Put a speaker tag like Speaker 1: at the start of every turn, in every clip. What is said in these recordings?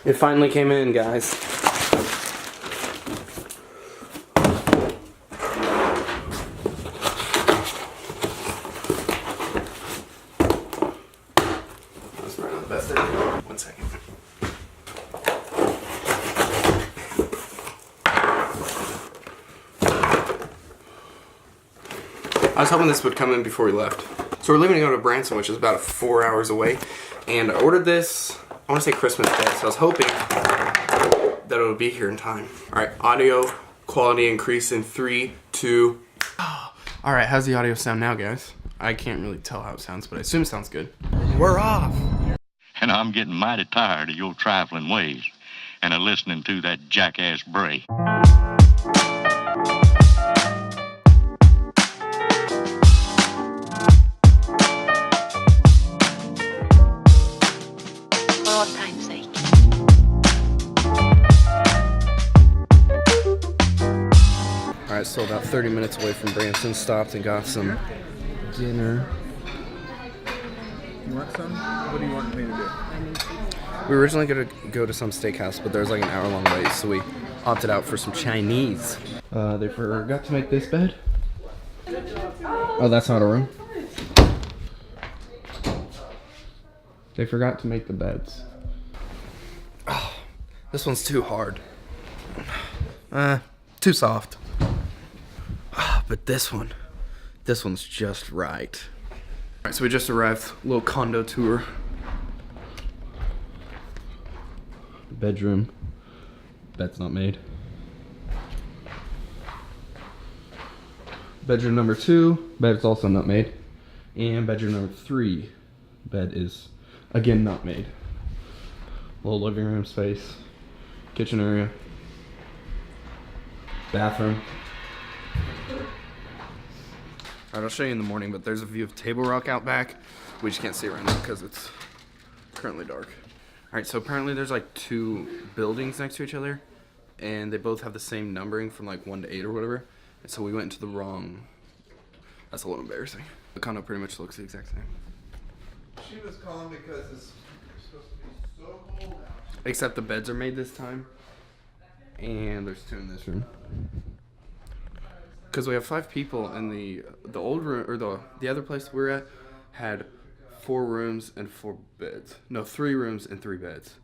Speaker 1: It finally came in, guys. That's probably not the best idea. 1 second. I was hoping this would come in before we left. So we're leaving to go to Branson, which is about 4 hours away. And I ordered this, I want to say Christmas Day, so I was hoping that it would be here in time. Alright, audio quality increase in 3, 2... Alright, how's the audio sound now, guys? I can't really tell how it sounds, but I assume it sounds good. We're off!
Speaker 2: And I'm getting mighty tired of your trifling ways and of listening to that jackass Bray.
Speaker 1: Alright, so about 30 minutes away from Branson, stopped and got some dinner.
Speaker 3: You want some? What do you want me to do?
Speaker 1: We were originally going to go to some steakhouse, but there was like an hour-long wait, so we opted out for some Chinese. They forgot to make this bed. Oh, that's not a room. They forgot to make the beds. Oh, this one's too hard. Too soft. But this one's just right. Alright, so we just arrived. Little condo tour. Bedroom. Bed's not made. Bedroom number 2. Bed's also not made. And bedroom number 3. Bed is, again, not made. Little living room space. Kitchen area. Bathroom. Alright, I'll show you in the morning, but there's a view of Table Rock out back. We just can't see it right now because it's currently dark. Alright, so apparently there's like 2 buildings next to each other, and they both have the same numbering from like 1 to 8 or whatever. And so we went into the wrong... That's a little embarrassing. The condo pretty much looks the exact same.
Speaker 3: She was calling because it's supposed to be so cold out.
Speaker 1: Except the beds are made this time. And there's 2 in this room. Because we have 5 people, and the old room, or the other place we're at, had 4 rooms and 4 beds. No, 3 rooms and 3 beds.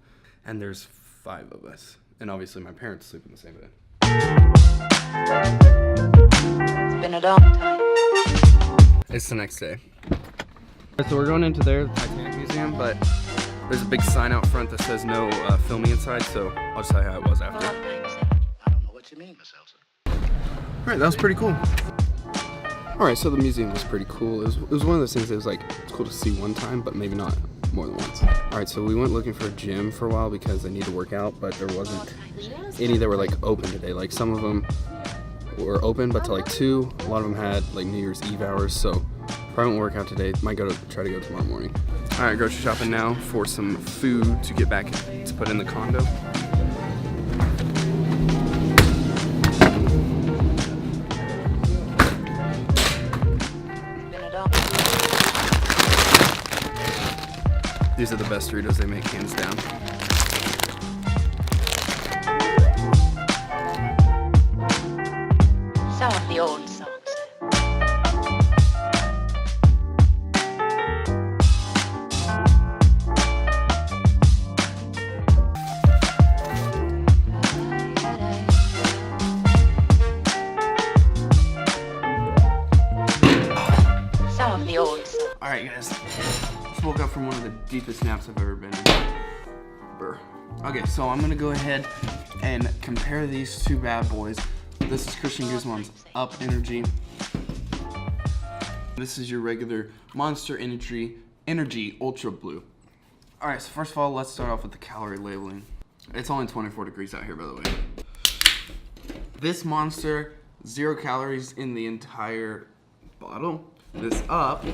Speaker 1: And there's 5 of us. And obviously my parents sleep in the same bed.
Speaker 4: It's been a long time.
Speaker 1: It's the next day. So we're going into there, the Titanic Museum, but there's a big sign out front that says no filming inside, so I'll just tell you how it was after.
Speaker 2: I don't know what you mean, Miss Elsa.
Speaker 1: Alright, that was pretty cool. Alright, so the museum was pretty cool. It was one of those things that was like, it's cool to see one time, but maybe not more than once. Alright, so we went looking for a gym for a while because I need to work out, but there wasn't any that were like open today. Like some of them were open, but till like 2. A lot of them had like New Year's Eve hours, so probably won't work out today. Might try to go tomorrow morning. Alright, grocery shopping now for some food to get back to put in the condo. These are the best Doritos they make, hands down.
Speaker 4: Some of the old songs. Some of the old songs.
Speaker 1: Alright guys, just woke up from one of the deepest naps I've ever been in. Brr. Okay, so I'm gonna go ahead and compare these 2 bad boys. This is Christian Guzman's Up Energy. This is your regular Monster Energy Ultra Blue. Alright, so first of all, let's start off with the calorie labeling. It's only 24 degrees out here, by the way. This Monster, 0 calories in the entire bottle. This Up,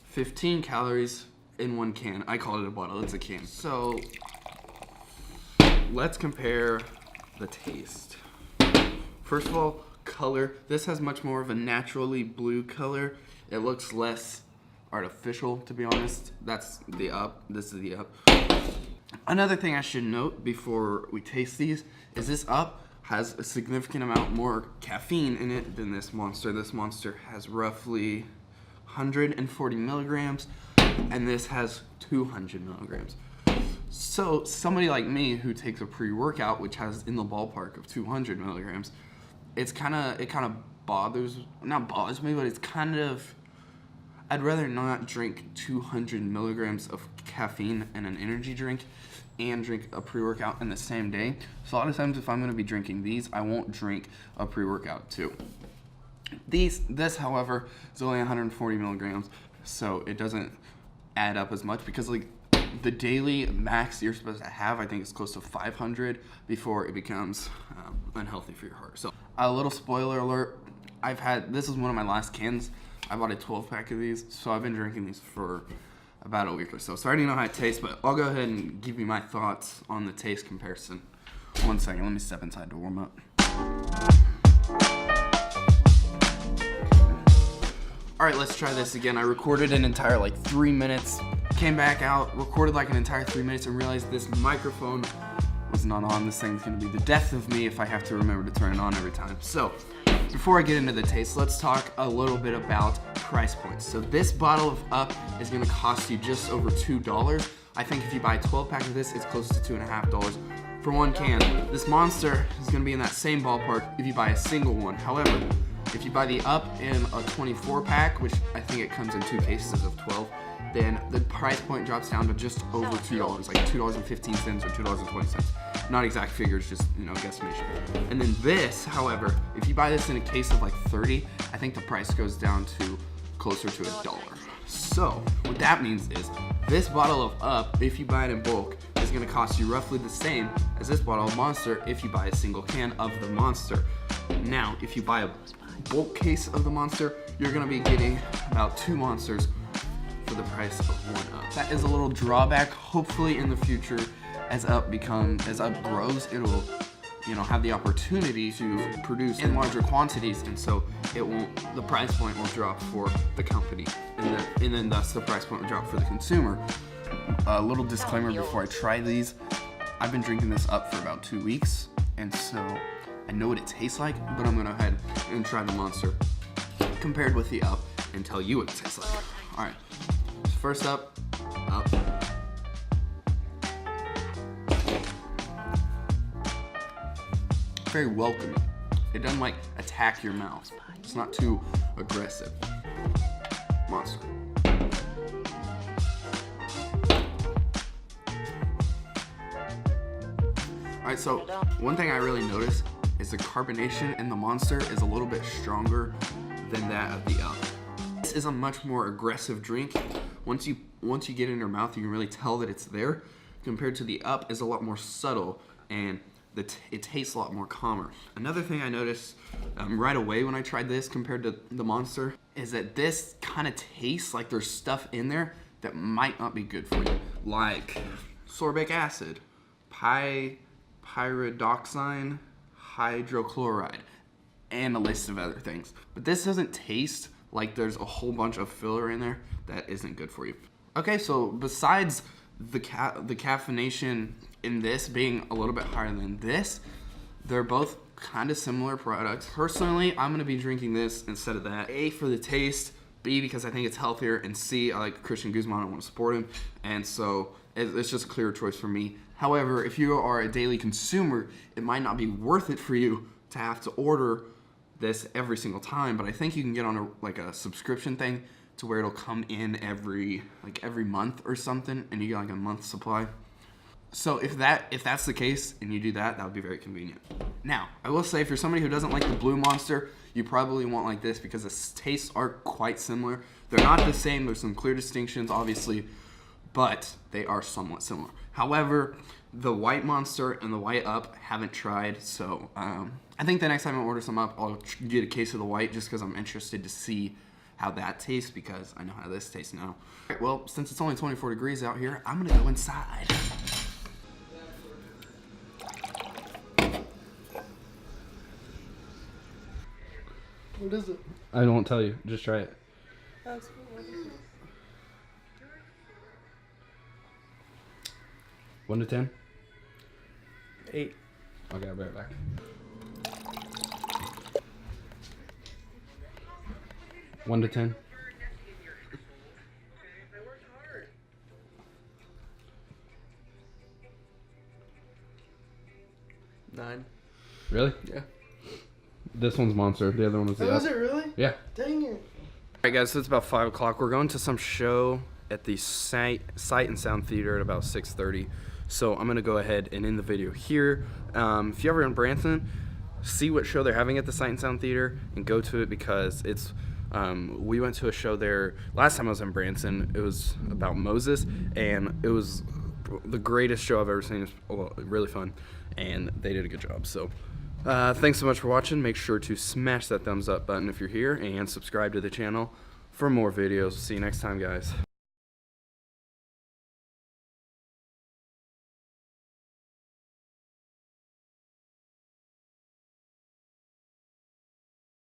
Speaker 1: 15 calories in 1 can. I call it a bottle, it's a can. So, let's compare the taste. First of all, color. This has much more of a naturally blue color. It looks less artificial, to be honest. That's the Up. This is the Up. Another thing I should note before we taste these is this Up has a significant amount more caffeine in it than this Monster. This Monster has roughly 140 milligrams, and this has 200 milligrams. So somebody like me who takes a pre-workout, which has in the ballpark of 200 milligrams, it kind of not bothers me, but it's kind of, I'd rather not drink 200 milligrams of caffeine in an energy drink and drink a pre-workout in the same day. So a lot of times if I'm going to be drinking these, I won't drink a pre-workout too. This, however, is only 140 milligrams, so it doesn't add up as much because like the daily max you're supposed to have, I think it's close to 500 before it becomes unhealthy for your heart. So a little spoiler alert, this is one of my last cans. I bought a 12-pack of these, so I've been drinking these for about a week or so. So I already know how it tastes, but I'll go ahead and give you my thoughts on the taste comparison. One second, let me step inside to warm up. All right, let's try this again. I recorded an entire 3 minutes, came back out, recorded an entire 3 minutes, and realized this microphone was not on. This thing's gonna be the death of me if I have to remember to turn it on every time. So, before I get into the taste, let's talk a little bit about price points. So this bottle of Up is gonna cost you just over $2. I think if you buy a 12-pack of this, it's close to $2.50 for one can. This Monster is gonna be in that same ballpark if you buy a single one. However, if you buy the Up in a 24-pack, which I think it comes in 2 cases of 12, then the price point drops down to just over $2, like $2.15 or $2.20. Not exact figures, just guesstimation. And then this, however, if you buy this in a case of 30, I think the price goes down to closer to $1. So what that means is this bottle of Up, if you buy it in bulk, is going to cost you roughly the same as this bottle of Monster if you buy a single can of the Monster. Now, if you buy a bulk case of the Monster, you're going to be getting about 2 Monsters for the price of 1 Up. That is a little drawback. Hopefully in the future, as Up grows, it'll have the opportunity to produce in larger quantities, and so the price point will drop for the company, and then thus the price point will drop for the consumer. A little disclaimer before I try these: I've been drinking this Up for about 2 weeks, and so I know what it tastes like, but I'm gonna go ahead and try the Monster compared with the Up and tell you what it tastes like. All right, first up, Up. Very welcoming. It doesn't attack your mouth. It's not too aggressive. Monster. Alright, so one thing I really noticed is the carbonation in the Monster is a little bit stronger than that of the Up. This is a much more aggressive drink. Once you get it in your mouth, you can really tell that it's there. Compared to the Up is a lot more subtle, and it tastes a lot more calmer. Another thing I noticed right away when I tried this compared to the Monster is that this kind of tastes like there's stuff in there that might not be good for you, like sorbic acid, pyridoxine, hydrochloride, and a list of other things. But this doesn't taste like there's a whole bunch of filler in there that isn't good for you. Okay, so besides the caffeination in this being a little bit higher than this, they're both kind of similar products. Personally, I'm going to be drinking this instead of that. A, for the taste, B, because I think it's healthier, and C, I like Christian Guzman, I want to support him, and so it's just a clear choice for me. However, if you are a daily consumer, it might not be worth it for you to have to order this every single time, but I think you can get on a subscription thing to where it'll come in every month or something, and you get a month's supply. So if that's the case and you do that, that would be very convenient. Now, I will say, for somebody who doesn't like the Blue Monster, you probably won't like this because the tastes are quite similar. They're not the same. There's some clear distinctions, obviously, but they are somewhat similar. However, the White Monster and the White Up haven't tried, so I think the next time I order some Up, I'll get a case of the White just because I'm interested to see how that tastes, because I know how this tastes now. All right, well, since it's only 24 degrees out here, I'm gonna go inside. What is it? I won't tell you. Just try it. 1 to 10?
Speaker 5: 8.
Speaker 1: Okay, I'll be right back. One to 10.
Speaker 5: Nine.
Speaker 1: Really?
Speaker 5: Yeah.
Speaker 1: This one's monster. The other one was the
Speaker 5: Was it really?
Speaker 1: Yeah.
Speaker 5: Dang it.
Speaker 1: Alright guys, so it's about 5 o'clock. We're going to some show at the Sight and Sound Theater at about 6:30. So I'm going to go ahead and end the video here. If you're ever in Branson, see what show they're having at the Sight and Sound Theater and go to it because it's we went to a show there last time I was in Branson. It was about Moses, and it was the greatest show I've ever seen. It was really fun, and they did a good job. So thanks so much for watching. Make sure to smash that thumbs up button if you're here and subscribe to the channel for more videos. See you next time, guys.